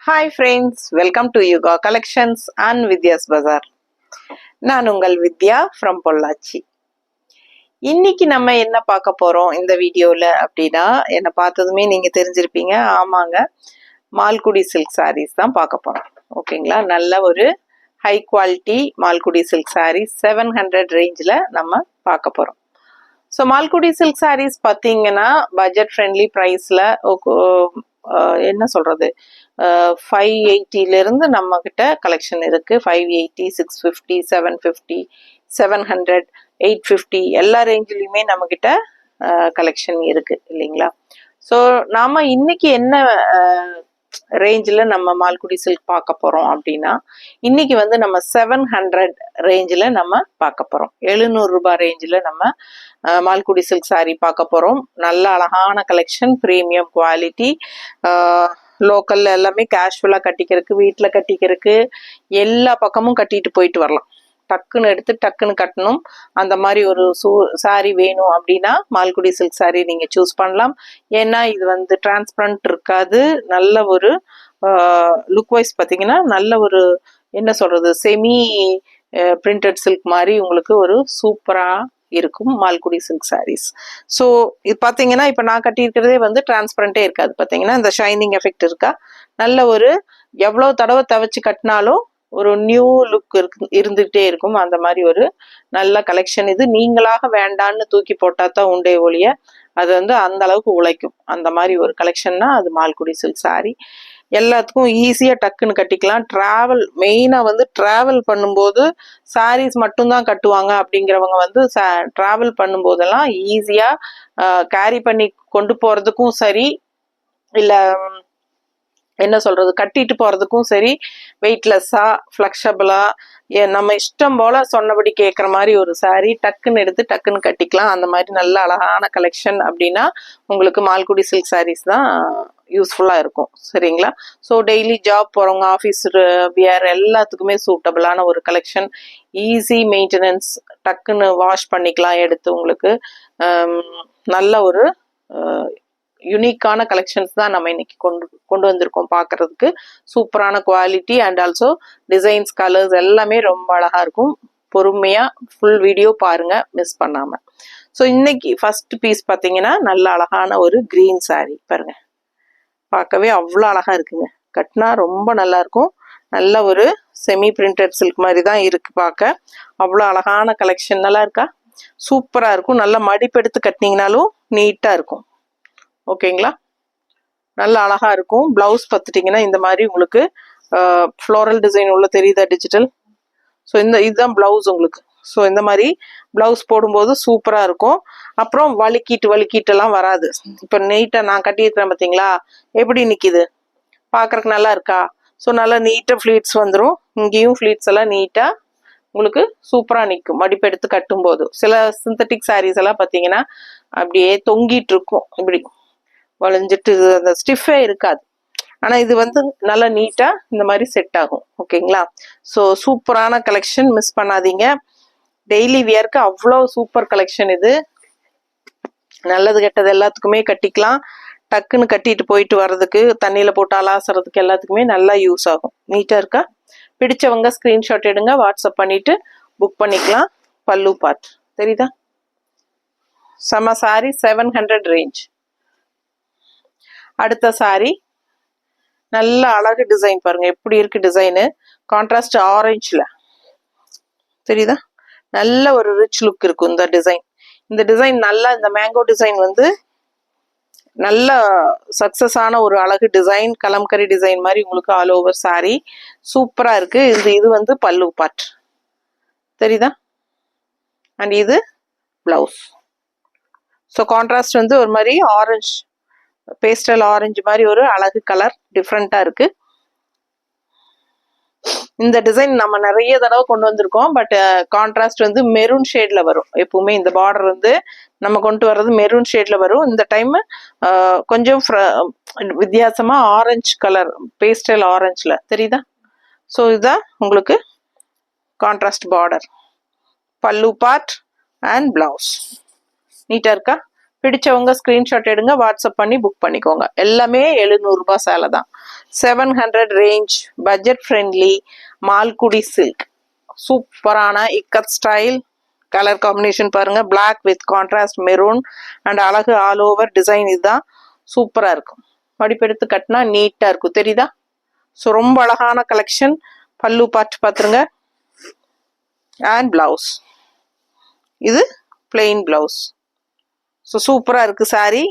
Hi friends, welcome to Yuga Collections and Vidya's Bazaar. நான் உங்கள் வித்யா from Pollachi. இன்னைக்கு நம்ம என்ன பார்க்க போறோம் இந்த வீடியோல அப்படின்னா, என்ன பார்த்ததுமே நீங்க தெரிஞ்சிருப்பீங்க. ஆமாங்க, மால்குடி சில்க் சாரீஸ் தான் பார்க்க போறோம். ஓகேங்களா? நல்ல ஒரு high quality Malgudi silk sarees 700 ரேஞ்சில் நம்ம பார்க்க போறோம். ஸோ மால்குடி சில்க் சாரீஸ் பார்த்தீங்கன்னா பட்ஜெட் ஃப்ரெண்ட்லி ப்ரைஸில் என்ன சொல்கிறது 580 நம்ம கிட்ட கலெக்ஷன் இருக்குது. 580, 650, 750, 700, 850 எல்லா ரேஞ்சிலையுமே நம்மக்கிட்ட கலெக்ஷன் இருக்குது இல்லைங்களா? ஸோ நாம் இன்னைக்கு என்ன ரேஞ்சில் நம்ம மால்குடி சில்க் பார்க்க போகிறோம் அப்படின்னா, இன்னைக்கு வந்து நம்ம 700 ரேஞ்சில் நம்ம பார்க்க போகிறோம். 700 ரூபாய் ரேஞ்சில் நம்ம மால்குடி சில்க் சாரீ பார்க்க போகிறோம். நல்ல அழகான கலெக்ஷன், ப்ரீமியம் குவாலிட்டி, லோக்கல்ல எல்லாமே கேஷுவலாக கட்டிக்கிறதுக்கு, வீட்டில் கட்டிக்கிறதுக்கு, எல்லா பக்கமும் கட்டிட்டு போயிட்டு வரலாம். டக்குன்னு எடுத்து டக்குன்னு கட்டணும் அந்த மாதிரி ஒரு சாரீ வேணும் அப்படின்னா மால்குடி சில்க் சாரீ நீங்கள் சூஸ் பண்ணலாம். ஏன்னா இது வந்து டிரான்ஸ்பரண்ட் இருக்காது. நல்ல ஒரு லுக் வைஸ் பார்த்தீங்கன்னா நல்ல ஒரு என்ன சொல்கிறது செமி பிரிண்டட் சில்க் மாதிரி உங்களுக்கு ஒரு சூப்பராக இருக்கும் மால்குடி சில்க் சாரீஸ். ஸோ இது பார்த்தீங்கன்னா இப்போ நான் கட்டியிருக்கிறதே வந்து டிரான்ஸ்பரண்டே இருக்காது. பார்த்தீங்கன்னா இந்த ஷைனிங் எஃபெக்ட் இருக்கா, நல்ல ஒரு எவ்வளோ தடவை துவைச்சு கட்டினாலும் ஒரு நியூ லுக் இருந்துகிட்டே இருக்கும். அந்த மாதிரி ஒரு நல்ல கலெக்ஷன் இது. நீங்களாக வேண்டான்னு தூக்கி போட்டால் தான் உண்டே ஒழிய அது வந்து அந்த அளவுக்கு உழைக்கும். அந்த மாதிரி ஒரு கலெக்ஷன்னா அது மால்குடி சில்க் சாரீ. எல்லாத்துக்கும் ஈஸியாக டக்குன்னு கட்டிக்கலாம். ட்ராவல் மெயினாக வந்து ட்ராவல் பண்ணும்போது சாரீஸ் மட்டும்தான் கட்டுவாங்க அப்படிங்கிறவங்க வந்து ட்ராவல் பண்ணும்போதெல்லாம் ஈஸியாக கேரி பண்ணி கொண்டு போகிறதுக்கும் சரி, இல்லை என்ன சொல்றது கட்டிட்டு போறதுக்கும் சரி, வெயிட்லெஸ்ஸா ஃப்ளெக்சிபிளா நம்ம இஷ்டம் போல சொன்னபடி கேட்குற மாதிரி ஒரு சாரீ டக்குன்னு எடுத்து டக்குன்னு கட்டிக்கலாம். அந்த மாதிரி நல்ல அழகான கலெக்ஷன் அப்படின்னா உங்களுக்கு மால்குடி சில்க் சாரீஸ் தான் யூஸ்ஃபுல்லாக இருக்கும். சரிங்களா? ஸோ டெய்லி ஜாப் போகிறவங்க, ஆஃபீஸ் வியர் எல்லாத்துக்குமே சூட்டபிளான ஒரு கலெக்ஷன். ஈஸி மெயின்டெனன்ஸ், டக்குன்னு வாஷ் பண்ணிக்கலாம் எடுத்து. உங்களுக்கு நல்ல ஒரு யூனிக்கான கலெக்ஷன்ஸ் தான் நம்ம இன்னைக்கு கொண்டு வந்திருக்கோம். பார்க்கறதுக்கு சூப்பரான quality and also designs, colours எல்லாமே ரொம்ப அழகா இருக்கும். பொறுமையா ஃபுல் வீடியோ பாருங்க, மிஸ் பண்ணாம. ஸோ இன்னைக்கு ஃபர்ஸ்ட் பீஸ் பார்த்தீங்கன்னா நல்ல அழகான ஒரு கிரீன் சாரீ. பாருங்க, பார்க்கவே அவ்வளோ அழகா இருக்குங்க. கட்டினா ரொம்ப நல்லா இருக்கும். நல்ல ஒரு செமி பிரிண்டட் சில்க் மாதிரி தான் இருக்கு பார்க்க. அவ்வளோ அழகான கலெக்ஷன். நல்லா இருக்கா? சூப்பரா இருக்கும். நல்லா மடிப்பெடுத்து கட்டினீங்கனாலும் நீட்டா இருக்கும். ஓகேங்களா? நல்ல அழகா இருக்கும். பிளவுஸ் பார்த்துட்டிங்கன்னா இந்த மாதிரி உங்களுக்கு ஃப்ளோரல் டிசைன் உள்ள தெரியுதா, டிஜிட்டல். ஸோ இதுதான் பிளவுஸ் உங்களுக்கு. ஸோ இந்த மாதிரி பிளவுஸ் போடும்போது சூப்பராக இருக்கும். அப்புறம் வலிக்கிட்டெல்லாம் வராது. இப்போ நீட்டாக நான் கட்டியிருக்கிறேன் பார்த்தீங்களா, எப்படி நிற்கிது பார்க்குறக்கு நல்லா இருக்கா? ஸோ நல்லா நீட்டாக ஃப்ளீட்ஸ் வந்துடும். இங்கேயும் ஃப்ளீட்ஸ் எல்லாம் நீட்டாக உங்களுக்கு சூப்பராக நிற்கும் மடிப்பெடுத்து கட்டும்போது. சில சிந்தட்டிக் சாரீஸ் எல்லாம் பார்த்தீங்கன்னா அப்படியே தொங்கிட்டு இருக்கும், இப்படி வளைஞ்சிட்டு அந்த ஸ்டிஃபே இருக்காது. ஆனால் இது வந்து நல்லா நீட்டாக இந்த மாதிரி செட் ஆகும். ஓகேங்களா? ஸோ சூப்பரான கலெக்ஷன், மிஸ் பண்ணாதீங்க. டெய்லி வியர்க்கு அவ்வளோ சூப்பர் கலெக்ஷன் இது. நல்லது கெட்டது எல்லாத்துக்குமே கட்டிக்கலாம். டக்குன்னு கட்டிட்டு போயிட்டு வர்றதுக்கு, தண்ணியில் போட்டு அலாசுறதுக்கு எல்லாத்துக்குமே நல்லா யூஸ் ஆகும். நீட்டாக இருக்கா? பிடிச்சவங்க ஸ்க்ரீன்ஷாட் எடுங்க, வாட்ஸ்அப் பண்ணிட்டு புக் பண்ணிக்கலாம். பல்லு பார்ட் தெரியுதா? செம சாரி, 700 ரேஞ்ச். அடுத்த சாரி நல்ல அழகு டிசைன். பாருங்க எப்படி இருக்கு டிசைனு. கான்ட்ராஸ்ட் ஆரஞ்சுல தெரியுதா? நல்ல ஒரு ரிச் லுக் இருக்கும் இந்த டிசைன். இந்த டிசைன் நல்லா, இந்த மேங்கோ டிசைன் வந்து நல்ல சக்சஸ் ஆன ஒரு அழகு டிசைன். கலம்கரி டிசைன் மாதிரி உங்களுக்கு ஆல் ஓவர் சாரி சூப்பரா இருக்கு. இது வந்து பல்லு பார்ட் தெரியுதா? அண்ட் இது பிளவுஸ். ஸோ கான்ட்ராஸ்ட் வந்து ஒரு மாதிரி ஆரஞ்சு, பேஸ்டல் ஆரஞ்சு மாதிரி ஒரு அழகு கலர், டிஃப்ரெண்டா இருக்கு. இந்த டிசைன் நம்ம நிறைய தடவை கொண்டு வந்திருக்கோம். பட் கான்ட்ராஸ்ட் வந்து மெரூன் ஷேட்ல வரும். எப்பவுமே இந்த பார்டர் வந்து நம்ம கொண்டு வர்றது மெரூன் ஷேட்ல வரும். இந்த டைம் கொஞ்சம் வித்தியாசமா ஆரஞ்சு கலர், பேஸ்டல் ஆரஞ்சுல தெரியுதா? ஸோ இதுதான் உங்களுக்கு கான்ட்ராஸ்ட் பார்டர், பல்லு பார்ட் அண்ட் பிளவுஸ். நீட்டா இருக்கா? பிடிச்சவங்க ஸ்கிரீன்ஷாட் எடுங்க, வாட்ஸ்அப் பண்ணி புக் பண்ணிக்கோங்க. எல்லாமே 700 ரூபாய் சேலை தான். 700 range, budget friendly, Malgudi silk, சூப்பரான இக்கத் ஸ்டைல். கலர் காம்பினேஷன் பாருங்க, black with contrast maroon and அழகு ஆல் ஓவர் டிசைன். இதுதான் சூப்பரா இருக்கும். மடிப்பெடுத்து கட்டினா நீட்டா இருக்கும், தெரியுதா? ஸோ ரொம்ப அழகான கலெக்ஷன். பல்லு பார்த்துருங்க. அண்ட் பிளவுஸ், இது பிளெயின் பிளவுஸ். ஸோ சூப்பராக இருக்குது சாரி.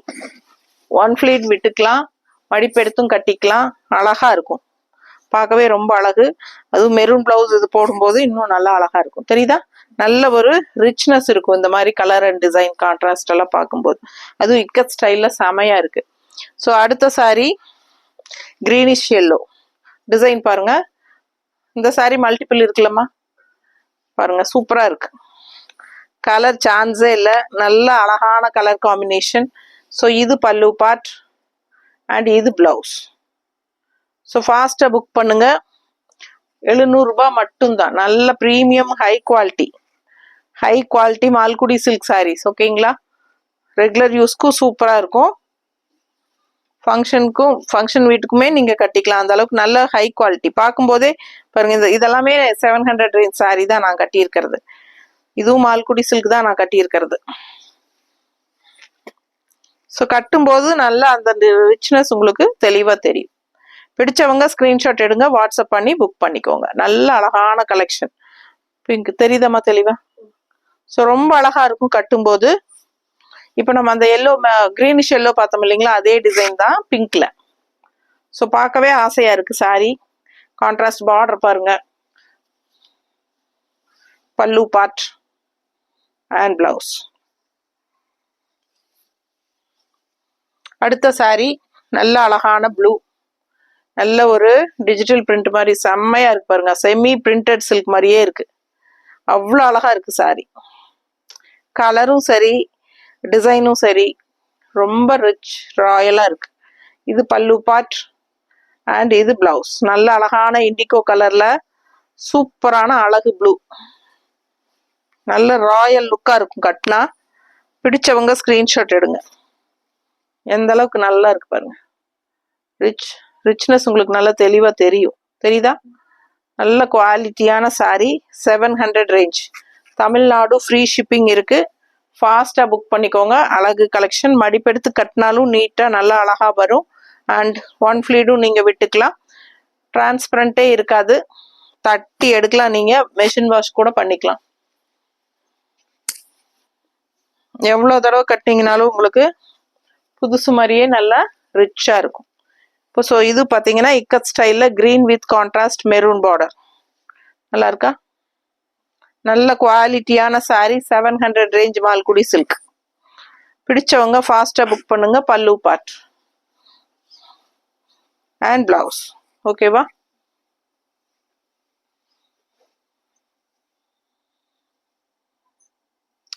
ஒன் ஃப்ளீட் விட்டுக்கலாம், மடிப்பெடுத்தும் கட்டிக்கலாம், அழகா இருக்கும், பார்க்கவே ரொம்ப அழகு. அதுவும் மெரூன் பிளவுஸ் இது போடும்போது இன்னும் நல்லா அழகா இருக்கும், தெரியுதா? நல்ல ஒரு ரிச்னஸ் இருக்கும் இந்த மாதிரி கலர் அண்ட் டிசைன் கான்ட்ராஸ்ட் எல்லாம் பார்க்கும்போது. அதுவும் இக்கத் ஸ்டைல்ல செமையா இருக்கு. ஸோ அடுத்த சாரி கிரீனிஷ் எல்லோ டிசைன் பாருங்க. இந்த சாரி மல்டிபிள் இருக்குல்லம்மா, பாருங்க சூப்பரா இருக்கு. கலர் சான்ஸே இல்லை, நல்ல அழகான கலர் காம்பினேஷன். ஸோ இது பல்லு பார்ட் அண்ட் இது பிளவுஸ். ஸோ ஃபாஸ்டா புக் பண்ணுங்க. 700 ரூபாய் மட்டும்தான். நல்ல premium high quality Malgudi silk sarees. ஓகேங்களா? ரெகுலர் யூஸ்க்கும் சூப்பரா இருக்கும், ஃபங்க்ஷன் வீட்டுக்குமே நீங்க கட்டிக்கலாம். அந்த அளவுக்கு நல்ல ஹை குவாலிட்டி. பார்க்கும்போதே பாருங்க, இதெல்லாமே 700 ரேஞ்ச் சாரி தான் நான் கட்டியிருக்கிறது. இதுவும் மால்குடி சில்க் தான் நான் கட்டியிருக்கிறது. ஸோ கட்டும்போது நல்லா அந்த ரிச்னஸ் உங்களுக்கு தெளிவா தெரியும். பிடிச்சவங்க ஸ்கிரீன்ஷாட் எடுங்க, வாட்ஸ்அப் பண்ணி புக் பண்ணிக்கோங்க. நல்ல அழகான கலெக்ஷன். பிங்க் தெரியுதாம்மா தெளிவா? ஸோ ரொம்ப அழகா இருக்கும் கட்டும்போது. இப்போ நம்ம அந்த எல்லோ கிரீனிஷ் எல்லோ பார்த்தோம் இல்லைங்களா, அதே டிசைன் தான் பிங்க்ல. ஸோ பார்க்கவே ஆசையா இருக்கு சாரி. கான்ட்ராஸ்ட் பார்டர் பாருங்க, பல்லு பார்ட் அண்ட் பிளவுஸ். அடுத்த சாரி நல்ல அழகான ப்ளூ, நல்ல ஒரு டிஜிட்டல் பிரிண்ட் மாதிரி செம்மையா இருக்கு பாருங்க. செமி பிரிண்டட் சில்க் மாதிரியே இருக்கு, அவ்வளோ அழகா இருக்கு சாரி. கலரும் சரி, டிசைனும் சரி, ரொம்ப ரிச் ராயலா இருக்கு. இது பல்லு பார்ட் அண்ட் இது பிளவுஸ். நல்ல அழகான இண்டிகோ கலர்ல சூப்பரான அழகு ப்ளூ, நல்ல ராயல் லுக்கா இருக்கும் கட்டினா. பிடிச்சவங்க ஸ்கிரீன்ஷாட் எடுங்க. எந்த அளவுக்கு நல்லா இருக்கு பாருங்க. ரிச்னஸ் உங்களுக்கு நல்லா தெளிவா தெரியும், தெரியுதா? நல்ல குவாலிட்டியான sorry. 700 range, Tamil Nadu free shipping இருக்கு. ஃபாஸ்டா புக் பண்ணிக்கோங்க. அழகு கலெக்ஷன். மடிப்பெடுத்து கட்டினாலும் நீட்டா நல்லா அழகா வரும். அண்ட் ஒன் ஃப்ளீடும் நீங்க விட்டுக்கலாம், டிரான்ஸ்பரண்டே இருக்காது, தட்டி எடுக்கலாம். நீங்க மெஷின் வாஷ் கூட பண்ணிக்கலாம். எவ்வளவு தடவை கட்டிங்கனாலும் உங்களுக்கு புதுசு மாதிரியே நல்லா ரிச்சா இருக்கும். இப்போ ஸோ இது பார்த்தீங்கன்னா இக்கத் ஸ்டைல்ல green with contrast maroon border. நல்லா இருக்கா? நல்ல குவாலிட்டியான சாரி. 700 range Malgudi silk. பிடிச்சவங்க ஃபாஸ்டா புக் பண்ணுங்க. பல்லு பார்ட் அண்ட் பிளவுஸ். ஓகேவா?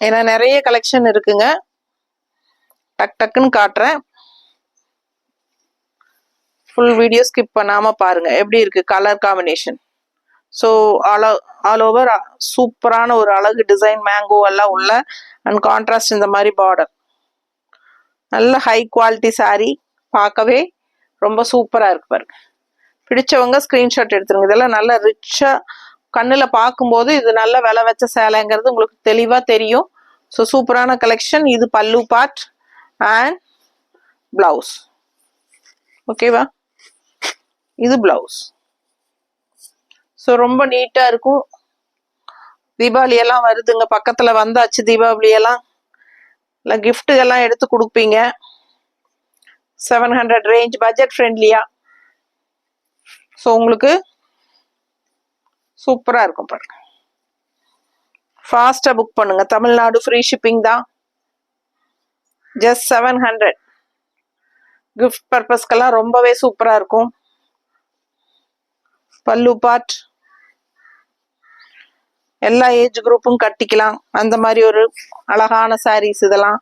ஏன்னா நிறைய கலெக்ஷன் இருக்குங்க, டக் டக்குன்னு காட்டுறேன். ஃபுல் வீடியோ ஸ்கிப் பண்ணாம பாருங்க. எப்படி இருக்கு colour combination? So all over சூப்பரான ஒரு அழகு டிசைன், மேங்கோ எல்லாம் உள்ள அண்ட் கான்ட்ராஸ்ட் இந்த மாதிரி பார்டர். நல்ல ஹை குவாலிட்டி சாரி, பார்க்கவே ரொம்ப சூப்பரா இருக்கு பாருங்க. பிடிச்சவங்க ஸ்கிரீன்ஷாட் எடுத்துருங்க. இதெல்லாம் நல்ல ரிச்சா கண்ணுல பார்க்கும்போது இது நல்ல விலை வச்ச சேலைங்கிறது உங்களுக்கு தெளிவா தெரியும். ஸோ சூப்பரான கலெக்ஷன். இது பல்லு பார்ட் அண்ட் பிளவுஸ். ஓகேவா? இது பிளவுஸ். ஸோ ரொம்ப நீட்டா இருக்கும். தீபாவளி எல்லாம் வருதுங்க, பக்கத்துல வந்தாச்சு தீபாவளி எல்லாம். இல்லை கிஃப்ட்டுகள்லாம் எடுத்து கொடுப்பீங்க. 700 ரேஞ்ச், பட்ஜெட் ஃப்ரெண்ட்லியா. ஸோ உங்களுக்கு சூப்பரா இருக்கும் பாருங்க. ஃபாஸ்டா புக் பண்ணுங்க. தமிழ்நாடு ஃப்ரீ ஷிப்பிங் தான். ஜஸ்ட் 700. கிஃப்ட் பர்பஸ்க்கெல்லாம் ரொம்பவே சூப்பரா இருக்கும். பல்லு பார்ட், எல்லா ஏஜ் குரூப்பும் கட்டிக்கலாம். அந்த மாதிரி ஒரு அழகான சாரீஸ் இதெல்லாம்.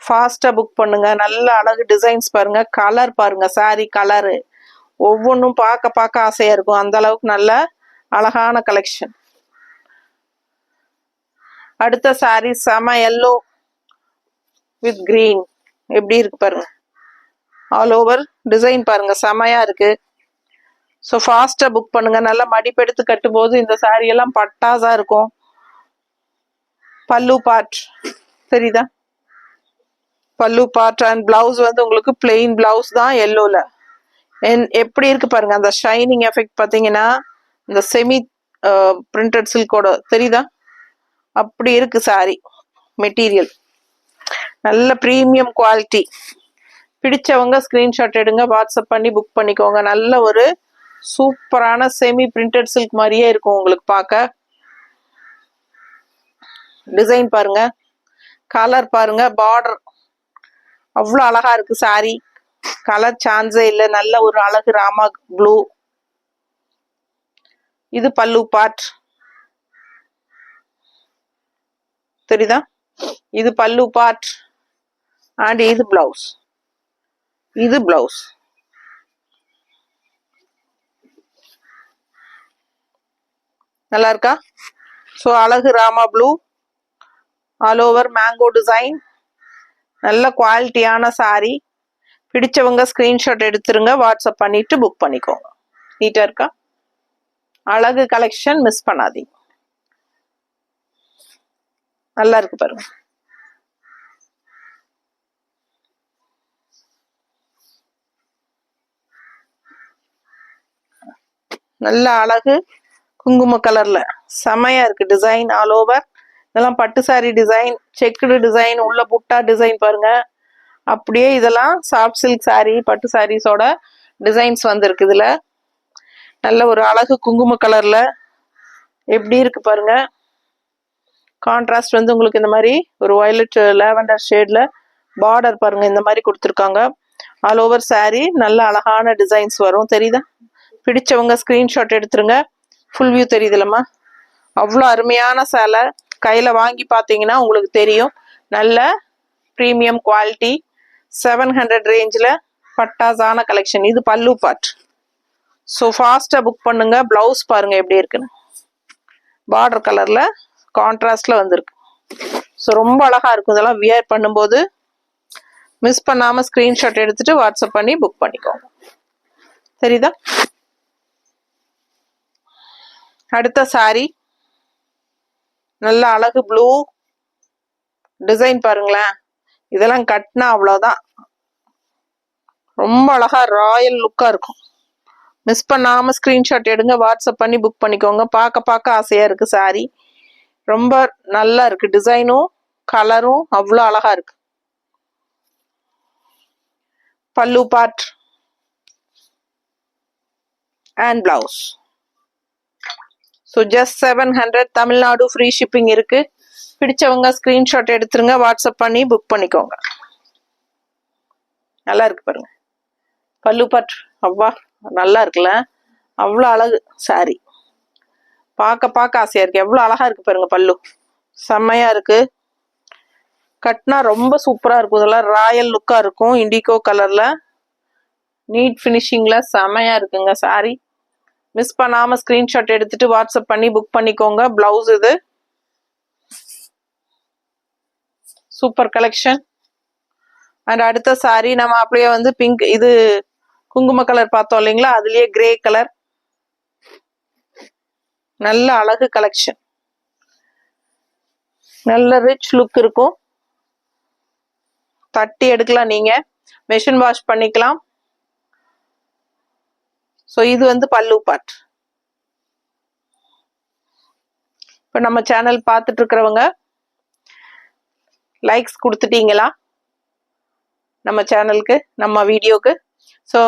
ஃபாஸ்டா புக் பண்ணுங்க. நல்ல அழகு டிசைன்ஸ் பாருங்க, கலர் பாருங்க, சாரி கலரு ஒவ்வொன்றும் பார்க்க ஆசையா இருக்கும். அந்த அளவுக்கு நல்ல அழகான கலெக்ஷன். அடுத்த சாரி செம எல்லோ வித் கிரீன். எப்படி இருக்கு பாருங்க, ஆல் ஓவர் டிசைன் பாருங்க, செமையா இருக்கு. ஸோ ஃபாஸ்டா புக் பண்ணுங்க. நல்லா மடிப்பெடுத்து கட்டும்போது இந்த சாரி எல்லாம் பட்டாசா இருக்கும். பல்லு பார்ட் சரிதா, பல்லு பார்ட் அண்ட் பிளவுஸ் வந்து உங்களுக்கு பிளெயின் பிளவுஸ் தான் எல்லோல. எப்படி இருக்கு பாருங்க அந்த ஷைனிங் எஃபெக்ட் பாத்தீங்கன்னா, இந்த செமி பிரிண்டட் சில்கோட தெரியுதா, அப்படி இருக்கு சாரி மெட்டீரியல். நல்ல ப்ரீமியம் குவாலிட்டி. பிடிச்சவங்க ஸ்கிரீன்ஷாட் எடுங்க, வாட்ஸ்அப் பண்ணி புக் பண்ணிக்கோங்க. நல்ல ஒரு சூப்பரான செமி பிரிண்டட் சில்க் மாதிரியே இருக்கும் உங்களுக்கு பார்க்க. டிசைன் பாருங்க, கலர் பாருங்க, பார்டர் அவ்வளோ அழகா இருக்கு சாரி. கலர் சான்ஸே இல்லை, நல்ல ஒரு அழகு ராமா ப்ளூ. இது பல்லு பார்ட் தெரியுதா, இது பல்லு பார்ட் அண்ட் இது பிளவுஸ். இது பிளவுஸ். நல்லா இருக்கா? ஸோ அழகு Rama blue, all over mango design, நல்ல குவாலிட்டியான சாரி. பிடிச்சவங்க ஸ்கிரீன்ஷாட் எடுத்துருங்க, வாட்ஸ்அப் பண்ணிட்டு புக் பண்ணிக்கோங்க. நீட்டா இருக்கா? அழகு கலெக்ஷன் மிஸ் பண்ணாதீங்க. நல்லா இருக்கு பாருங்க. நல்ல அழகு குங்கும கலர்ல செமையா இருக்கு டிசைன் ஆல் ஓவர். இதெல்லாம் பட்டு சாரி டிசைன், செக்குடு டிசைன், உள்ள புட்டா டிசைன் பாருங்க. அப்படியே இதெல்லாம் சாஃப்ட் சில்க் சாரி, பட்டு சாரீஸோட டிசைன்ஸ் வந்திருக்கு இதுல. நல்ல ஒரு அழகு குங்கும கலர்ல எப்படி இருக்கு பாருங்க. கான்ட்ராஸ்ட் வந்து உங்களுக்கு இந்த மாதிரி ஒரு வயலட் லாவெண்டர் ஷேட்ல பார்டர் பாருங்க, இந்த மாதிரி கொடுத்துருக்காங்க. ஆல் ஓவர் சாரி நல்ல அழகான டிசைன்ஸ் வரும். தெரியுதா? பிடிச்சவங்க ஸ்கிரீன்ஷாட் எடுத்துருங்க. ஃபுல் வியூ தெரியுதுலம்மா, அவ்வளோ அருமையான சேலை. கையில வாங்கி பார்த்தீங்கன்னா உங்களுக்கு தெரியும். நல்ல ப்ரீமியம் குவாலிட்டி, 700 ரேஞ்சில் பட்டாசான கலெக்ஷன். இது பல்லு பார்ட். ஸோ ஃபாஸ்டா புக் பண்ணுங்க. பிளவுஸ் பாருங்க எப்படி இருக்குன்னு, பார்டர் கலர்ல கான்ட்ராஸ்ட்ல வந்திருக்கு. ஸோ ரொம்ப அழகா இருக்கும். இதெல்லாம் வியர் பண்ணும்போது மிஸ் பண்ணாம ஸ்கிரீன்ஷாட் எடுத்துட்டு வாட்ஸ்அப் பண்ணி புக் பண்ணிக்கோங்க. சரிதா? அடுத்த சாரி நல்ல அழகு ப்ளூ டிசைன் பாருங்களேன். இதெல்லாம் கட்டினா அவ்வளோதான், ரொம்ப அழகா ராயல் லுக்கா இருக்கும். மிஸ் பண்ணாம ஸ்கிரீன்ஷாட் எடுங்க, வாட்ஸ்அப் பண்ணி புக் பண்ணிக்கோங்க. பார்க்க பார்க்க ஆசையா இருக்கு சாரி. ரொம்ப நல்லா இருக்கு, டிசைனும் கலரும் அவ்வளோ அழகா இருக்கு. பல்லு part and blouse. So just 700. Tamil Nadu free shipping இருக்கு. பிடிச்சவங்க ஸ்கிரீன்ஷாட் எடுத்துருங்க, வாட்ஸ்அப் பண்ணி புக் பண்ணிக்கோங்க. நல்லா இருக்கு பாருங்க பல்லு பார்ட். அவ்வா நல்லா இருக்குல்ல, அவ்வளோ அழகு சாரி. பார்க்க பார்க்க ஆசையா இருக்கு, எவ்வளோ அழகா இருக்கு பாருங்க. பல்லு செம்மையா இருக்கு, கட்னா ரொம்ப சூப்பரா இருக்கும். இதெல்லாம் ராயல் லுக்கா இருக்கும். இண்டிகோ கலர்ல நீட் ஃபினிஷிங்ல செம்மையா இருக்குங்க சாரி. மிஸ் பண்ணாம ஸ்கிரீன்ஷாட் எடுத்துட்டு வாட்ஸ்அப் பண்ணி புக் பண்ணிக்கோங்க. பிளவுஸ் இது சூப்பர் கலெக்ஷன். அண்ட் அடுத்த சாரி நம்ம அப்படியே வந்து பிங்க், இது குங்கும கலர் பார்த்தோம் இல்லைங்களா, அதுலயே கிரே கலர். நல்ல அழகு கலெக்ஷன், நல்ல ரிச் லுக் இருக்கும். தட்டி எடுக்கலாம், நீங்க மெஷின் வாஷ் பண்ணிக்கலாம். ஸோ இது வந்து பல்லு பார்ட். இப்போ நம்ம சேனல் பார்த்துட்டு இருக்கிறவங்க லைக்ஸ் கொடுத்துட்டீங்களா நம்ம சேனலுக்கு, நம்ம வீடியோக்கு? ஸோ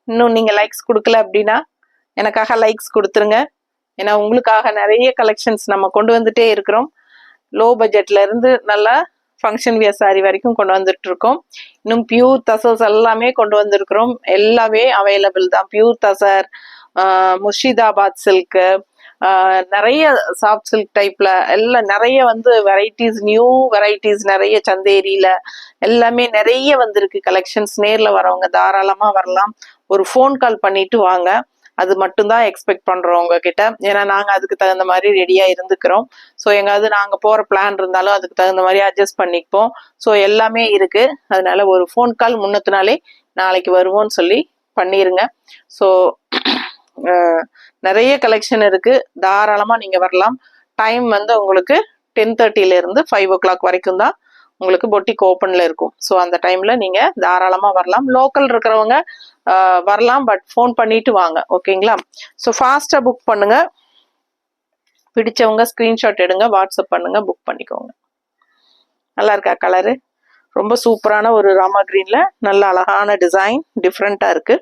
இன்னும் நீங்கள் லைக்ஸ் கொடுக்கல அப்படின்னா எனக்காக லைக்ஸ் கொடுத்துருங்க. ஏன்னா உங்களுக்காக நிறைய கலெக்ஷன்ஸ் நம்ம கொண்டு வந்துட்டே இருக்கிறோம். லோ பட்ஜெட்ல இருந்து நல்லா ஃபங்க்ஷன் வியர் சாரி வரைக்கும் கொண்டு வந்துட்டு இருக்கோம். இன்னும் பியூர் தசர்ஸ் எல்லாமே கொண்டு வந்திருக்கிறோம். எல்லாமே அவைலபிள் தான். பியூர் தசர், முர்ஷிதாபாத் சில்க்கு, நிறைய சாஃப்ட் சில்க் டைப்ல எல்லாம் நிறைய வந்து வெரைட்டிஸ், நியூ வெரைட்டிஸ் நிறைய சந்தேரியில எல்லாமே நிறைய வந்திருக்கு கலெக்ஷன்ஸ். நேர்ல வரவங்க தாராளமா வரலாம், ஒரு ஃபோன் கால் பண்ணிட்டு வாங்க. அது மட்டும்தான் எக்ஸ்பெக்ட் பண்ணுறோம் உங்ககிட்ட. ஏன்னா நாங்கள் அதுக்கு தகுந்த மாதிரி ரெடியாக இருந்துக்கிறோம். ஸோ எங்காவது நாங்கள் போகிற பிளான் இருந்தாலும் அதுக்கு தகுந்த மாதிரி அட்ஜஸ்ட் பண்ணிப்போம். ஸோ எல்லாமே இருக்குது. அதனால ஒரு ஃபோன் கால் முன்னத்தினாலே நாளைக்கு வருவோம்னு சொல்லி பண்ணிடுங்க. ஸோ நிறைய கலெக்ஷன் இருக்குது, தாராளமாக நீங்கள் வரலாம். டைம் வந்து உங்களுக்கு 10:30 5 o'clock வரைக்கும் தான் உங்களுக்கு பொட்டிக் ஓப்பனில் இருக்கும். ஸோ அந்த டைமில் நீங்கள் தாராளமாக வரலாம். லோக்கல் இருக்கிறவங்க வரலாம், பட் ஃபோன் பண்ணிட்டு வாங்க, ஓகேங்களா? ஸோ ஃபாஸ்ட்டாக புக் பண்ணுங்க. பிடிச்சவங்க ஸ்க்ரீன்ஷாட் எடுங்க, வாட்ஸ்அப் பண்ணுங்க, புக் பண்ணிக்கோங்க. நல்லா இருக்கா கலரு? ரொம்ப சூப்பரான ஒரு ராமா கிரீன்ல நல்ல அழகான டிசைன், டிஃப்ரெண்ட்டாக இருக்கு,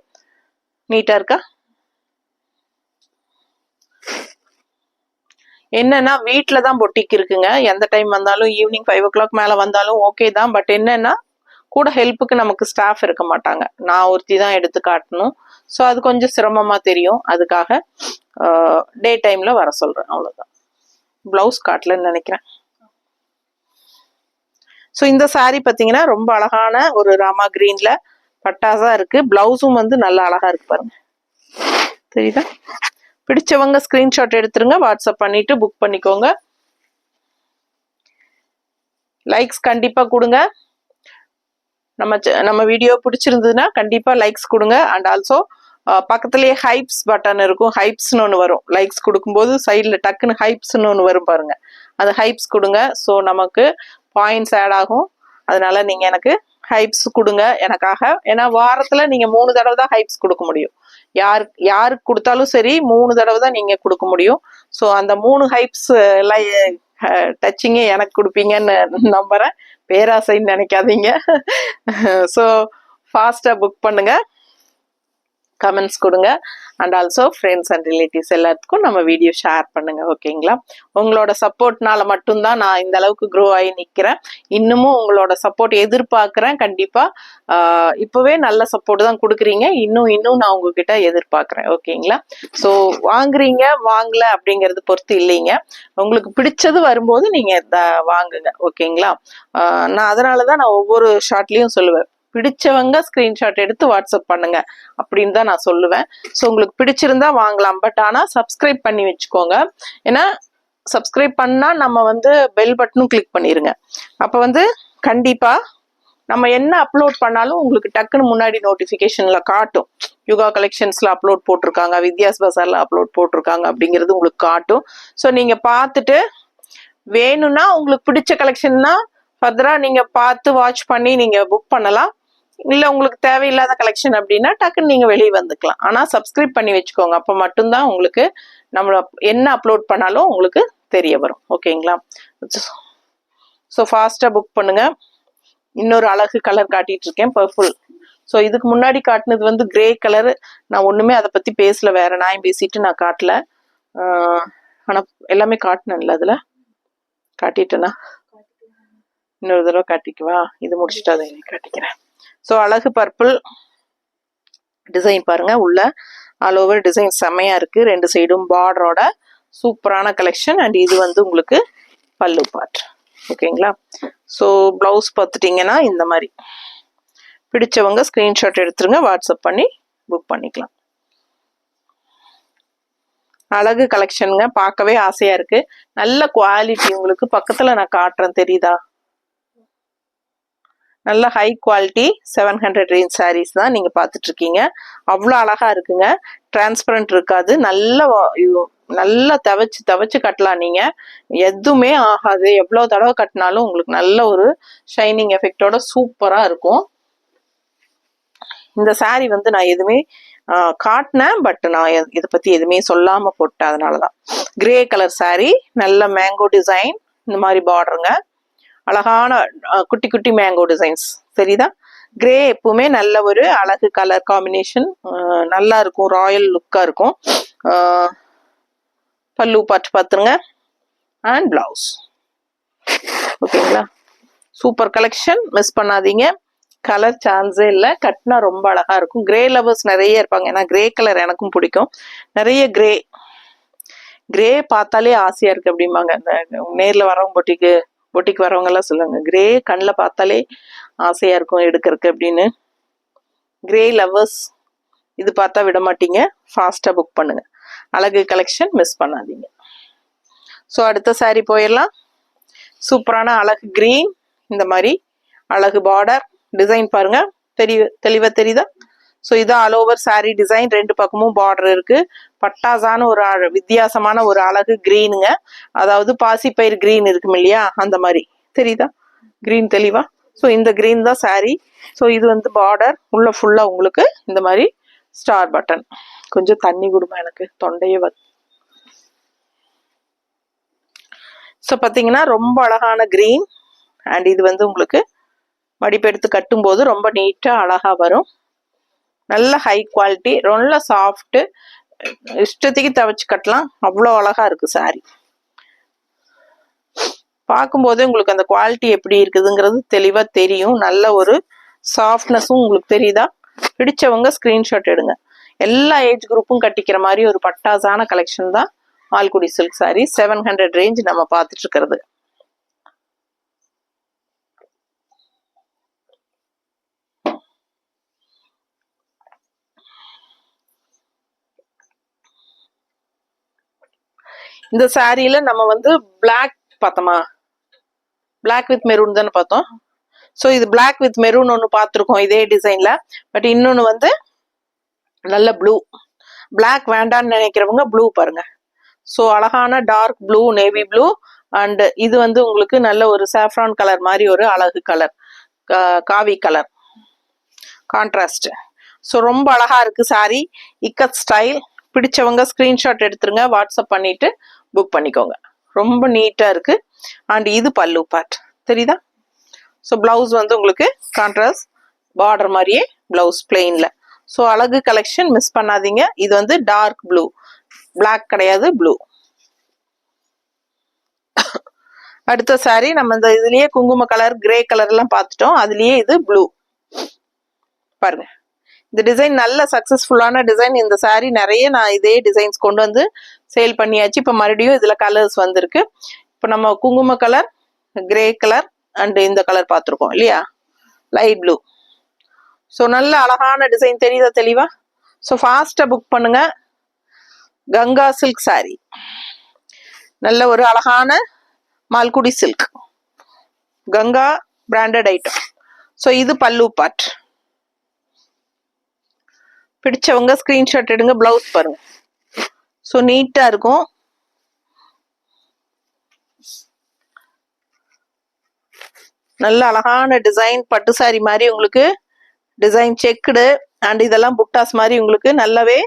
நீட்டாக இருக்கா? என்னன்னா வீட்டில் தான் பொட்டிக் இருக்குங்க. எந்த டைம் வந்தாலும் ஈவினிங் 5 o'clock மேலே வந்தாலும் ஓகே தான். பட் என்னன்னா கூட ஹெல்ப்புக்கு நமக்கு ஸ்டாஃப் இருக்க மாட்டாங்க. நான் ஒருத்தி தான் எடுத்து காட்டணும். ஸோ அது கொஞ்சம் சிரமமாக தெரியும். அதுக்காக டே டைமில் வர சொல்கிறேன், அவ்வளோதான். ப்ளவுஸ் காட்டலன்னு நினைக்கிறேன். ஸோ இந்த சாரீ பார்த்தீங்கன்னா ரொம்ப அழகான ஒரு ராமா கிரீனில் பட்டாஸாக இருக்குது. ப்ளவுஸும் வந்து நல்லா அழகாக இருக்கு பாருங்க, தெரியுதா? பிடிச்சவங்க ஸ்கிரீன்ஷாட் எடுத்துருங்க, வாட்ஸ்அப் பண்ணிட்டு புக் பண்ணிக்கோங்க. லைக்ஸ் கண்டிப்பா கொடுங்க. நம்ம வீடியோ பிடிச்சிருந்ததுன்னா கண்டிப்பா லைக்ஸ் கொடுங்க. அண்ட் ஆல்சோ பக்கத்துலேயே ஹைப்ஸ் பட்டன் இருக்கும், ஹைப்ஸ்னு ஒன்று வரும். லைக்ஸ் கொடுக்கும்போது சைடில் டக்குன்னு ஹைப்ஸ்னு ஒன்று வரும் பாருங்க, அது ஹைப்ஸ் கொடுங்க. ஸோ நமக்கு பாயிண்ட்ஸ் ஆட் ஆகும். அதனால நீங்க எனக்கு ஹைப்ஸ் கொடுங்க எனக்காக. ஏன்னா வாரத்துல நீங்க 3 தடவை தான் ஹைப்ஸ் கொடுக்க முடியும். யாருக்கு கொடுத்தாலும் சரி 3 தடவை தான் நீங்க கொடுக்க முடியும். ஸோ அந்த 3 ஹைப்ஸ் டச்சிங்கே எனக்கு கொடுப்பீங்கன்னு நம்புறேன். பேராசைன்னு நினைக்காதீங்க. ஸோ ஃபாஸ்டா புக் பண்ணுங்க, கமெண்ட்ஸ் கொடுங்க. And also friends and relatives எல்லாத்துக்கும் நம்ம வீடியோ ஷேர் பண்ணுங்க, ஓகேங்களா? உங்களோட சப்போர்ட்னால மட்டும்தான் நான் இந்த அளவுக்கு க்ரோ ஆகி நிற்கிறேன். இன்னமும் உங்களோட சப்போர்ட் எதிர்பார்க்குறேன். கண்டிப்பா இப்பவே நல்ல சப்போர்ட் தான் கொடுக்குறீங்க. இன்னும் நான் உங்ககிட்ட எதிர்பார்க்குறேன், ஓகேங்களா? ஸோ வாங்குறீங்க வாங்கல அப்படிங்கிறது பொறுத்து இல்லைங்க. உங்களுக்கு பிடிச்சது வரும்போது நீங்க வாங்குங்க, ஓகேங்களா? நான் அதனாலதான் நான் ஒவ்வொரு ஷார்ட்லயும் சொல்லுவேன், பிடிச்சவங்க ஸ்கிரீன்ஷாட் எடுத்து வாட்ஸ்அப் பண்ணுங்க அப்படின்னு தான் நான் சொல்லுவேன். ஸோ உங்களுக்கு பிடிச்சிருந்தா வாங்கலாம், பட் ஆனால் சப்ஸ்கிரைப் பண்ணி வச்சுக்கோங்க. ஏன்னா சப்ஸ்கிரைப் பண்ணா நம்ம வந்து பெல் பட்டனும் கிளிக் பண்ணிருங்க. அப்போ வந்து கண்டிப்பா நம்ம என்ன அப்லோட் பண்ணாலும் உங்களுக்கு டக்குன்னு முன்னாடி நோட்டிஃபிகேஷன்ல காட்டும். யுகா கலெக்ஷன்ஸ்ல அப்லோட் போட்டிருக்காங்க, வித்யாஸ் பசார்ல அப்லோட் போட்டிருக்காங்க அப்படிங்கிறது உங்களுக்கு காட்டும். ஸோ நீங்க பார்த்துட்டு வேணும்னா உங்களுக்கு பிடிச்ச கலெக்ஷன்னா ஃபர்தரா நீங்க பார்த்து வாட்ச் பண்ணி நீங்க புக் பண்ணலாம். இல்ல உங்களுக்கு தேவையில்லாத கலெக்ஷன் அப்படின்னா டக்குன்னு நீங்க வெளியே வந்துக்கலாம். ஆனா சப்ஸ்கிரைப் பண்ணி வச்சுக்கோங்க, அப்ப மட்டும்தான் உங்களுக்கு நம்ம என்ன அப்லோட் பண்ணாலும் உங்களுக்கு தெரிய வரும், ஓகேங்களா? ஸோ ஃபாஸ்டா புக் பண்ணுங்க. இன்னொரு அழகு கலர் காட்டிட்டு இருக்கேன், பர்பிள். ஸோ இதுக்கு முன்னாடி காட்டினது வந்து கிரே கலர். நான் ஒண்ணுமே அதை பத்தி பேசல, வேற நான் பேசிட்டு நான் காட்டல. ஆனா எல்லாமே காட்டினேன்ல, அதுல காட்டிட்டேனா? இன்னொரு தடவை காட்டிக்குவா? இது முடிச்சுட்டு அதை காட்டிக்கிறேன். ஸோ அழகு பர்பிள் டிசைன் பாருங்க, உள்ள ஆல் ஓவர் டிசைன் செம்மையா இருக்கு. 2 சைடும் பார்டரோட சூப்பரான கலெக்ஷன். அண்ட் இது வந்து உங்களுக்கு பல்லு பார்ட், ஓகேங்களா? ஸோ பிளவுஸ் பார்த்துட்டீங்கன்னா இந்த மாதிரி. பிடிச்சவங்க ஸ்கிரீன்ஷாட் எடுத்துருங்க, வாட்ஸ்அப் பண்ணி புக் பண்ணிக்கலாம். அழகு கலெக்ஷனுங்க, பார்க்கவே ஆசையா இருக்கு. நல்ல குவாலிட்டி. உங்களுக்கு பக்கத்துல நான் காட்டுறேன், தெரியுதா? நல்ல ஹை குவாலிட்டி 700 ரேஞ்ச் சாரீஸ் தான் நீங்க பார்த்துட்டு இருக்கீங்க. அவ்வளோ அழகா இருக்குங்க, டிரான்ஸ்பரண்ட் இருக்காது. நல்லா தவச்சு கட்டலாம். நீங்க எதுவுமே ஆகாது, எவ்வளோ தடவை கட்டினாலும் உங்களுக்கு நல்ல ஒரு ஷைனிங் எஃபெக்டோட சூப்பரா இருக்கும். இந்த சாரீ வந்து நான் எதுவுமே காட்டினேன், பட் நான் இதை பத்தி எதுவுமே சொல்லாம போட்டேன், அதனாலதான். கிரே கலர் சாரீ, நல்ல மேங்கோ டிசைன், இந்த மாதிரி பார்டருங்க, அழகான குட்டி குட்டி மேங்கோ டிசைன்ஸ், தெரியுதா? கிரே எப்பவுமே நல்ல ஒரு அழகு கலர் காம்பினேஷன், நல்லா இருக்கும், ராயல் லுக்கா இருக்கும். பல்லு பார்த்துருங்க, அண்ட் பிளவுஸ், ஓகேங்களா? சூப்பர் கலெக்ஷன், மிஸ் பண்ணாதீங்க. கலர் சான்ஸே இல்லை, கட்டினா ரொம்ப அழகா இருக்கும். கிரே லவர்ஸ் நிறைய இருப்பாங்க, ஏன்னா கிரே கலர் எனக்கும் பிடிக்கும். நிறைய கிரே பார்த்தாலே ஆசையா இருக்கு அப்படிம்பாங்க. இந்த நேர்ல வரவங்க பொட்டிக்கு வரவங்க எல்லாம் சொல்லுவாங்க, கிரே கண்ணில் பார்த்தாலே ஆசையா இருக்கும் எடுக்கிறதுக்கு அப்படின்னு. கிரே லவர்ஸ் இது பார்த்தா விட மாட்டீங்க, ஃபாஸ்ட்டாக புக் பண்ணுங்க. அழகு கலெக்ஷன் மிஸ் பண்ணாதீங்க. ஸோ அடுத்த சாரீ போயிடலாம். சூப்பரான அழகு கிரீன், இந்த மாதிரி அழகு பார்டர் டிசைன் பாருங்க, தெளிவா தெரியுதா? ஸோ இதான் ஆல் ஓவர் சாரீ டிசைன். ரெண்டு பக்கமும் பார்டர் இருக்கு. பட்டாசான ஒரு வித்தியாசமான ஒரு அழகு கிரீனுங்க. அதாவது பாசிப்பயிர் கிரீன் இருக்கும் இல்லையா, அந்த மாதிரி தெரியுதா கிரீன் தெளிவா? ஸோ இந்த கிரீன் தான் சாரீ. ஸோ இது வந்து பார்டர் உள்ள ஃபுல்லா உங்களுக்கு இந்த மாதிரி ஸ்டார் பட்டன். கொஞ்சம் தண்ணி கொடுமா, எனக்கு தொண்டையே ஸோ பார்த்தீங்கன்னா ரொம்ப அழகான கிரீன். அண்ட் இது வந்து உங்களுக்கு மடிப்பெடுத்து கட்டும்போது ரொம்ப நீட்டாக அழகாக வரும். நல்ல ஹை குவாலிட்டி, ரொம்ப சாஃப்ட்டு, இஷ்டத்துக்கு துவைச்சு கட்டலாம். அவ்வளோ அழகா இருக்கு சாரி. பார்க்கும்போதே உங்களுக்கு அந்த குவாலிட்டி எப்படி இருக்குதுங்கிறது தெளிவாக தெரியும். நல்ல ஒரு சாஃப்ட்னஸும் உங்களுக்கு தெரியுதா? பிடிச்சவங்க ஸ்க்ரீன்ஷாட் எடுங்க. எல்லா ஏஜ் குரூப்பும் கட்டிக்கிற மாதிரி ஒரு பட்டாசான கலெக்ஷன் தான் மால்குடி சில்க் சாரி. 700 ரேஞ்ச் நம்ம பார்த்துட்டு இருக்கிறது. இந்த சாரியில நம்ம வந்து பிளாக் பார்த்தோமா, பிளாக் வித் மெரூன் தானே பார்த்தோம். ஸோ இது பிளாக் வித் மெரூன் ஒன்று பார்த்துருக்கோம் இதே டிசைன்ல. பட் இன்னொன்று வந்து நல்ல ப்ளூ. பிளாக் வேண்டான்னு நினைக்கிறவங்க ப்ளூ பாருங்க. ஸோ அழகான dark blue, navy blue. And இது வந்து உங்களுக்கு நல்ல ஒரு சாஃப்ரான் கலர் மாதிரி ஒரு அழகு கலர், காவி கலர் கான்ட்ராஸ்ட். ஸோ ரொம்ப அழகா இருக்கு சாரி. இக்கத் ஸ்டைல். பிடிச்சவங்க ஸ்கிரீன்ஷாட் எடுத்துருங்க, வாட்ஸ்அப் பண்ணிட்டு புக் பண்ணிக்கோங்க. ரொம்ப நீட்டா இருக்கு. அண்ட் இது பல்லு பார்ட் தெரியுதா? ஸோ பிளவுஸ் வந்து உங்களுக்கு கான்ட்ராஸ்ட் பார்டர் மாதிரியே பிளவுஸ் பிளெயின்ல. ஸோ அழகு கலெக்ஷன் மிஸ் பண்ணாதீங்க. இது வந்து டார்க் ப்ளூ, பிளாக் கிடையாது, ப்ளூ. அடுத்த சாரி நம்ம இந்த இதுலயே குங்கும கலர், கிரே கலர் எல்லாம் பார்த்துட்டோம். அதுலயே இது ப்ளூ பாருங்க. இந்த டிசைன் நல்ல சக்சஸ்ஃபுல்லான டிசைன். இந்த சாரி நிறைய நான் இதே டிசைன்ஸ் கொண்டு வந்து சேல் பண்ணியாச்சு. இப்போ மறுபடியும் இதுல கலர்ஸ் வந்திருக்கு. இப்போ நம்ம குங்கும கலர், கிரே கலர் அண்ட் இந்த கலர் பார்த்துருக்கோம் இல்லையா, லைட் ப்ளூ. ஸோ நல்ல அழகான டிசைன் தெரியுதா தெளிவா? ஸோ ஃபாஸ்டா புக் பண்ணுங்க. கங்கா சில்க் சாரி, நல்ல ஒரு அழகான Malgudi silk, Ganga branded item. So இது பல்லு பார்ட். பிடிச்சவங்க ஸ்கிரீன்ஷாட் எடுங்க. பிளவுஸ் பாருங்க, ஸோ நீட்டா இருக்கும். நல்ல அழகான டிசைன், பட்டு சாரி மாதிரி உங்களுக்கு டிசைன் செக்குடு அண்ட் இதெல்லாம் புட்டாஸ் மாதிரி உங்களுக்கு நல்லாவே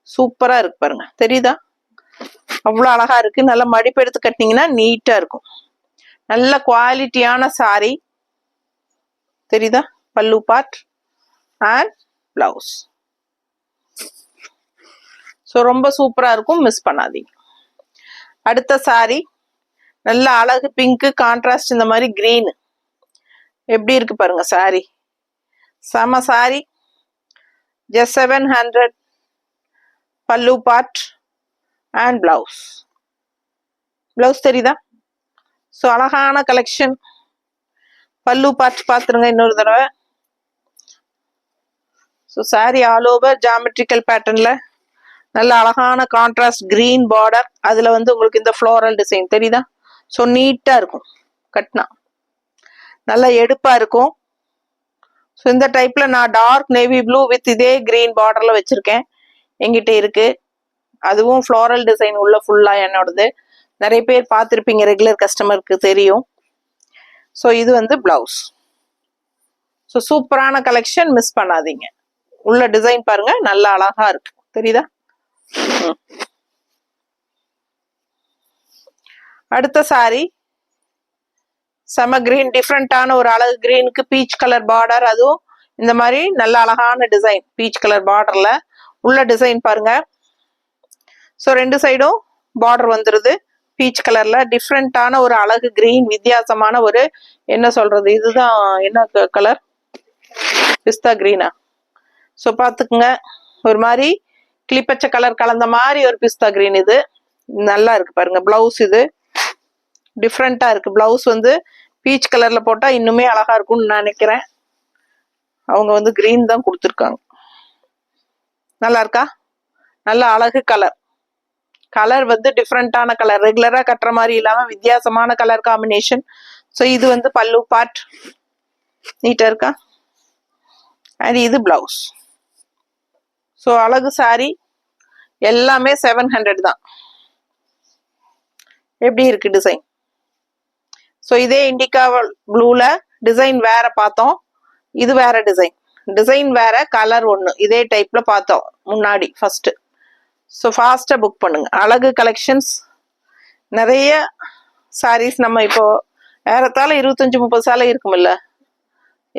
சூப்பரா இருக்கு பாருங்க. தெரியுதா? அவ்வளோ அழகா இருக்கு. நல்லா மடிப்பு எடுத்து கட்டினீங்கன்னா நீட்டா இருக்கும். நல்ல குவாலிட்டியான சாரி தெரியுதா? பல்லு பார்ட் அண்ட் பிளவுஸ். ஸோ ரொம்ப சூப்பரா இருக்கும், மிஸ் பண்ணாதீங்க. அடுத்த சாரி நல்ல அழகு பிங்க் கான்ட்ராஸ்ட் இந்த மாதிரி கிரீன். எப்படி இருக்கு பாருங்க சாரி, செம sorry. Just 700. Pallu part and blouse. Blouse தெரியுதா? ஸோ அழகான கலெக்ஷன். பல்லு பார்ட் பார்த்துருங்க இன்னொரு தடவை. So sari all over geometrical பேட்டர்ன்ல நல்ல அழகான கான்ட்ராஸ்ட் கிரீன் பார்டர். அதுல வந்து உங்களுக்கு இந்த ஃப்ளோரல் டிசைன் தெரியுதா? ஸோ நீட்டா இருக்கும், கட்டினா நல்லா எடுப்பா இருக்கும். ஸோ இந்த டைப்ல நான் டார்க் நேவி ப்ளூ வித் இதே கிரீன் பார்டர்ல வச்சிருக்கேன், எங்கிட்ட இருக்கு. அதுவும் ஃப்ளோரல் டிசைன் உள்ள ஃபுல்லா என்னோடது. நிறைய பேர் பார்த்துருப்பீங்க, ரெகுலர் கஸ்டமருக்கு தெரியும். ஸோ இது வந்து பிளவுஸ். ஸோ சூப்பரான கலெக்ஷன், மிஸ் பண்ணாதீங்க. உள்ள டிசைன் பாருங்க, நல்லா அழகா இருக்கு, தெரியுதா? அடுத்த சாரி செம கிரீன், டிஃப்ரெண்டான ஒரு அழகு கிரீனுக்கு பீச் கலர் பார்டர். அதுவும் இந்த மாதிரி நல்ல அழகான டிசைன் பீச் கலர் பார்டர்ல உள்ள டிசைன் பாருங்க. ஸோ ரெண்டு சைடும் பார்டர் வந்துருது பீச் கலர்ல. டிஃப்ரெண்டான ஒரு அழகு கிரீன், வித்தியாசமான ஒரு என்ன சொல்றது, இதுதான் என்ன கலர், பிஸ்தா கிரீனா? ஸோ பார்த்துக்குங்க, ஒரு மாதிரி கிளிப்பச்சை கலர் கலந்த மாதிரி ஒரு பிஸ்தா கிரீன். இது நல்லா இருக்கு பாருங்க. பிளவுஸ் இது டிஃப்ரெண்டா இருக்கு. பிளவுஸ் வந்து பீச் கலர்ல போட்டா இன்னுமே அழகா இருக்கும்னு நான் நினைக்கிறேன். அவங்க வந்து கிரீன் தான் கொடுத்துருக்காங்க. நல்லா இருக்கா? நல்ல அழகு கலர். கலர் வந்து டிஃப்ரெண்டான கலர், ரெகுலரா கட்டுற மாதிரி இல்லாம வித்தியாசமான கலர் காம்பினேஷன். ஸோ இது வந்து பல்லு பார்ட், நீட்டா இருக்கா? அண்ட் இது பிளவுஸ். ஸோ அழகு சாரி எல்லாமே 700 தான். எப்படி இருக்கு டிசைன்? ஸோ இதே இண்டிகா ப்ளூல டிசைன் வேற பார்த்தோம், இது வேற டிசைன். டிசைன் வேற, கலர் ஒன்று. இதே டைப்ல பார்த்தோம் முன்னாடி ஃபர்ஸ்ட். ஸோ ஃபாஸ்டா புக் பண்ணுங்க. அழகு கலெக்ஷன்ஸ் நிறைய சாரீஸ் நம்ம இப்போ ஏறத்தாழ 25-30 சேலை இருக்குமில்ல,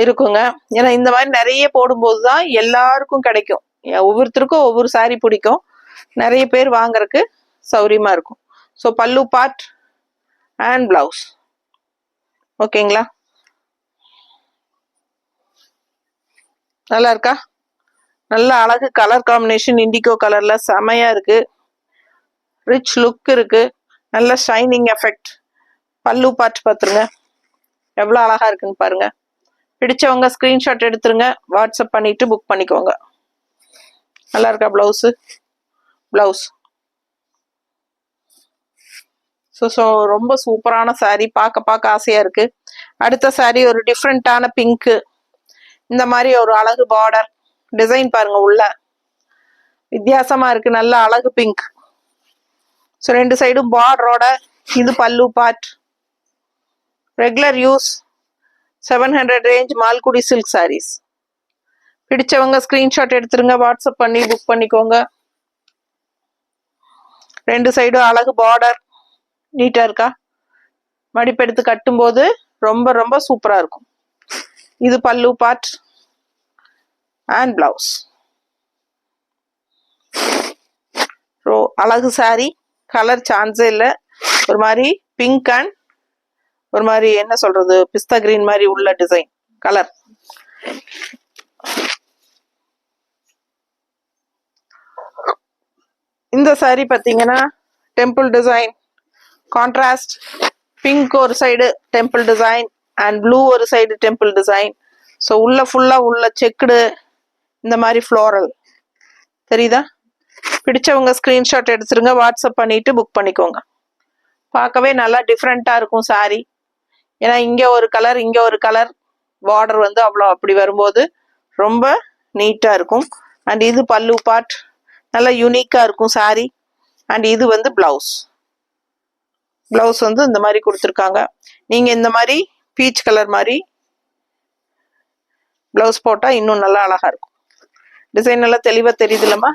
இருக்குங்க. ஏன்னா இந்த மாதிரி நிறைய போடும்போது தான் எல்லாருக்கும் கிடைக்கும். ஒவ்வொருத்தருக்கும் ஒவ்வொரு சாரி பிடிக்கும், நிறைய பேர் வாங்குறதுக்கு சௌரியமா இருக்கும். ஸோ பல்லு பார்ட் அண்ட் பிளவுஸ். ஓகேங்களா? நல்லா இருக்கா? நல்ல அழகு கலர் காம்பினேஷன், இண்டிகோ கலர்ல செமையா இருக்கு. ரிச் லுக் இருக்கு, நல்ல ஷைனிங் எஃபெக்ட். பல்லு பார்ட் பார்த்துருங்க எவ்வளோ அழகா இருக்குன்னு பாருங்க. பிடிச்சவங்க ஸ்கிரீன்ஷாட் எடுத்துருங்க, வாட்ஸ்அப் பண்ணிட்டு புக் பண்ணிக்கோங்க. நல்லா இருக்கா பிளவுஸு? பிளவுஸ். ஸோ ரொம்ப சூப்பரான சாரீ, பார்க்க ஆசையா இருக்கு. அடுத்த சாரீ ஒரு டிஃப்ரெண்டான பிங்க்கு, இந்த மாதிரி ஒரு அழகு பார்டர் டிசைன் பாருங்க, உள்ள வித்தியாசமா இருக்கு. நல்ல அழகு பிங்க். ஸோ ரெண்டு சைடும் பார்டரோட. இது pallu part. Regular use 700 range Malgudi silk sarees. பிடிச்சவங்க ஸ்கிரீன்ஷாட் எடுத்துருங்க, வாட்ஸ்அப் பண்ணி புக் பண்ணிக்கோங்க. ரெண்டு சைடும் அழகு பார்டர், நீட்டா இருக்கா? மடிப்பெடுத்து கட்டும் போது ரொம்ப ரொம்ப சூப்பரா இருக்கும். இது பல்லு பார்ட் அண்ட் பிளவுஸ். அழகு சாரி, கலர் சான்ஸே இல்லை. ஒரு மாதிரி பிங்க் அண்ட் ஒரு மாதிரி என்ன சொல்றது, பிஸ்தா கிரீன் மாதிரி உள்ள டிசைன் கலர். இந்த சாரி பார்த்தீங்கன்னா டெம்பிள் டிசைன், கான்ட்ராஸ்ட். பிங்க் ஒரு side temple design and blue ஒரு சைடு டெம்பிள் டிசைன். ஸோ உள்ள ஃபுல்லா உள்ள செக்குடு, இந்த மாதிரி ஃப்ளோரல் தெரியுதா? பிடிச்சவங்க ஸ்கிரீன்ஷாட் எடுத்துருங்க, வாட்ஸ்அப் பண்ணிட்டு புக் பண்ணிக்கோங்க. பார்க்கவே நல்லா டிஃப்ரெண்டா இருக்கும் சாரி. ஏன்னா இங்க ஒரு கலர், இங்க ஒரு கலர், பார்டர் வந்து அவ்வளோ அப்படி வரும்போது ரொம்ப நீட்டா இருக்கும். அண்ட் இது பல்லு பார்ட், நல்லா யூனிக்கா இருக்கும் சாரி. அண்ட் இது வந்து பிளவுஸ். பிளவுஸ் வந்து இந்த மாதிரி கொடுத்துருக்காங்க. நீங்க இந்த மாதிரி பீச் கலர் மாதிரி பிளவுஸ் போட்டா இன்னும் நல்லா அழகா இருக்கும். டிசைன் நல்லா தெளிவா தெரியுது இல்லம்மா?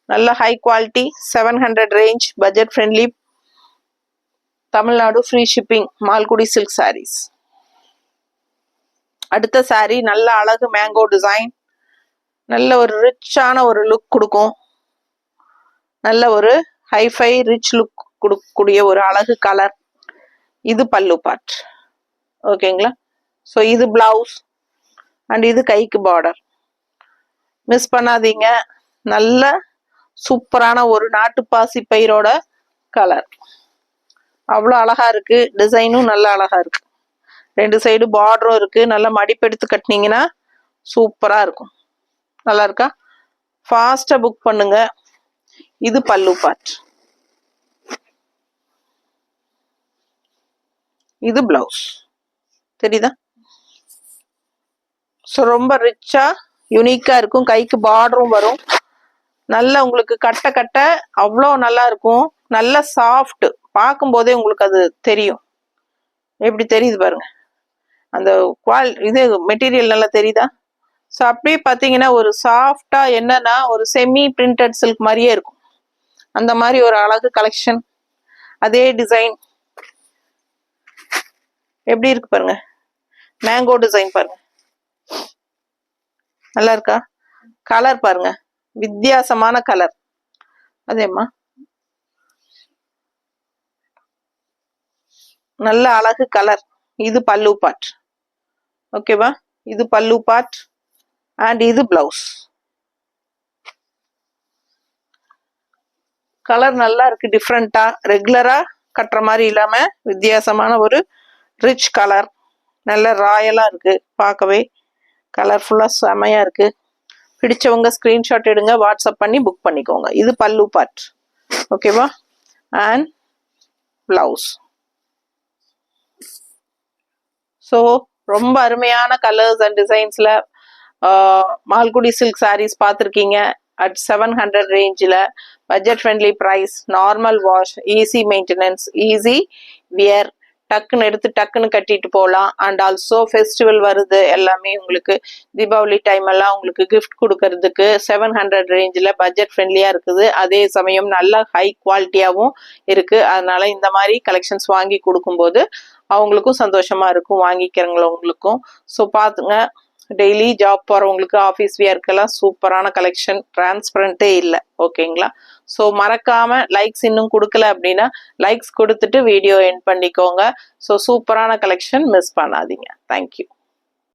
நல்ல high quality, 700 range, budget friendly, Tamil Nadu free shipping, Malgudi silk sarees. அடுத்த சாரி நல்ல அழகு மேங்கோ டிசைன், நல்ல ஒரு ரிச்சான ஒரு லுக் கொடுக்கும். நல்ல ஒரு ஹைஃபை ரிச் லுக் கொடுக்கக்கூடிய ஒரு அழகு கலர். இது பல்லு பார்ட். ஓகேங்களா? ஸோ இது பிளவுஸ் அண்ட் இது கைக்கு பார்டர். மிஸ் பண்ணாதீங்க. நல்ல சூப்பரான ஒரு நாட்டுப்பாசி பயிரோட கலர், அவ்வளோ அழகா இருக்கு. டிசைனும் நல்ல அழகா இருக்கு. ரெண்டு சைடு பார்டரும் இருக்கு. நல்லா மடிப்பெடுத்து கட்டினீங்கன்னா சூப்பரா இருக்கும். நல்லா இருக்கா? ஃபாஸ்டா புக் பண்ணுங்க. இது பல்லு பார்ட், இது பிளவுஸ். தெரியுதா? ஸோ ரொம்ப ரிச்சா யூனிக்கா இருக்கும். கைக்கு பார்டரும் வரும். நல்லா உங்களுக்கு கட்ட கட்ட அவ்வளோ நல்லா இருக்கும். நல்ல சாஃப்ட், பார்க்கும் போதே உங்களுக்கு அது தெரியும். எப்படி தெரியுது பாருங்க, அந்த இது மெட்டீரியல் நல்லா தெரியுதா? ஸோ அப்படியே பார்த்தீங்கன்னா ஒரு சாஃப்டா, என்னன்னா ஒரு செமி பிரிண்டட் சில்க் மாதிரியே இருக்கும். அந்த மாதிரி ஒரு அழகு கலெக்ஷன். அதே டிசைன் எப்படி இருக்கு பாருங்க. மேங்கோ டிசைன் பாருங்க, நல்லா இருக்கா? கலர் பாருங்க, வித்தியாசமான கலர். அதேம்மா நல்ல அழகு கலர். இது பல்லு பார்ட். ஓகேவா? இது பல்லு பார்ட் அண்ட் இது பிளவுஸ். கலர் நல்லா இருக்கு, டிஃப்ரெண்டா, ரெகுலரா கட்டுற மாதிரி இல்லாம வித்தியாசமான ஒரு ரிச் கலர். நல்ல ராயலா இருக்கு பார்க்கவே. கலர்ஃபுல்லா செமையா இருக்கு. பிடிச்சவங்க ஸ்க்ரீன்ஷாட் எடுங்க, வாட்ஸ்அப் பண்ணி புக் பண்ணிக்கோங்க. இது பல்லு பார்ட், ஓகேவா? And blouse. ஸோ ரொம்ப அருமையான கலர்ஸ் அண்ட் டிசைன்ஸ்ல மால்குடி சில்க் சாரீஸ் பார்த்துருக்கீங்க. அட் 700 ரேஞ்சில் budget friendly price, normal wash, easy maintenance, easy wear, டக்குன்னு எடுத்து டக்குன்னு கட்டிட்டு போகலாம். அண்ட் ஆல்சோ ஃபெஸ்டிவல் வருது, எல்லாமே உங்களுக்கு தீபாவளி டைம் எல்லாம் உங்களுக்கு கிஃப்ட் கொடுக்கறதுக்கு 700 ரேஞ்சில் பட்ஜெட் ஃப்ரெண்ட்லியாக இருக்குது. அதே சமயம் நல்ல ஹை குவாலிட்டியாகவும் இருக்குது. அதனால இந்த மாதிரி கலெக்ஷன்ஸ் வாங்கி கொடுக்கும்போது அவங்களுக்கும் சந்தோஷமா இருக்கும், வாங்கிக்கிறவங்களுக்கும். ஸோ பார்த்துங்க, டெய்லி ஜாப் போகிறவங்களுக்கு ஆஃபீஸ் வியர்க்கெல்லாம் சூப்பரான கலெக்ஷன், டிரான்ஸ்பரண்ட்டே இல்லை, ஓகேங்களா? ஸோ மறக்காம லைக்ஸ் இன்னும் கொடுக்கல அப்படின்னா லைக்ஸ் கொடுத்துட்டு வீடியோ எண்ட் பண்ணிக்கோங்க. ஸோ சூப்பரான கலெக்ஷன் மிஸ் பண்ணாதீங்க. தேங்க்யூ.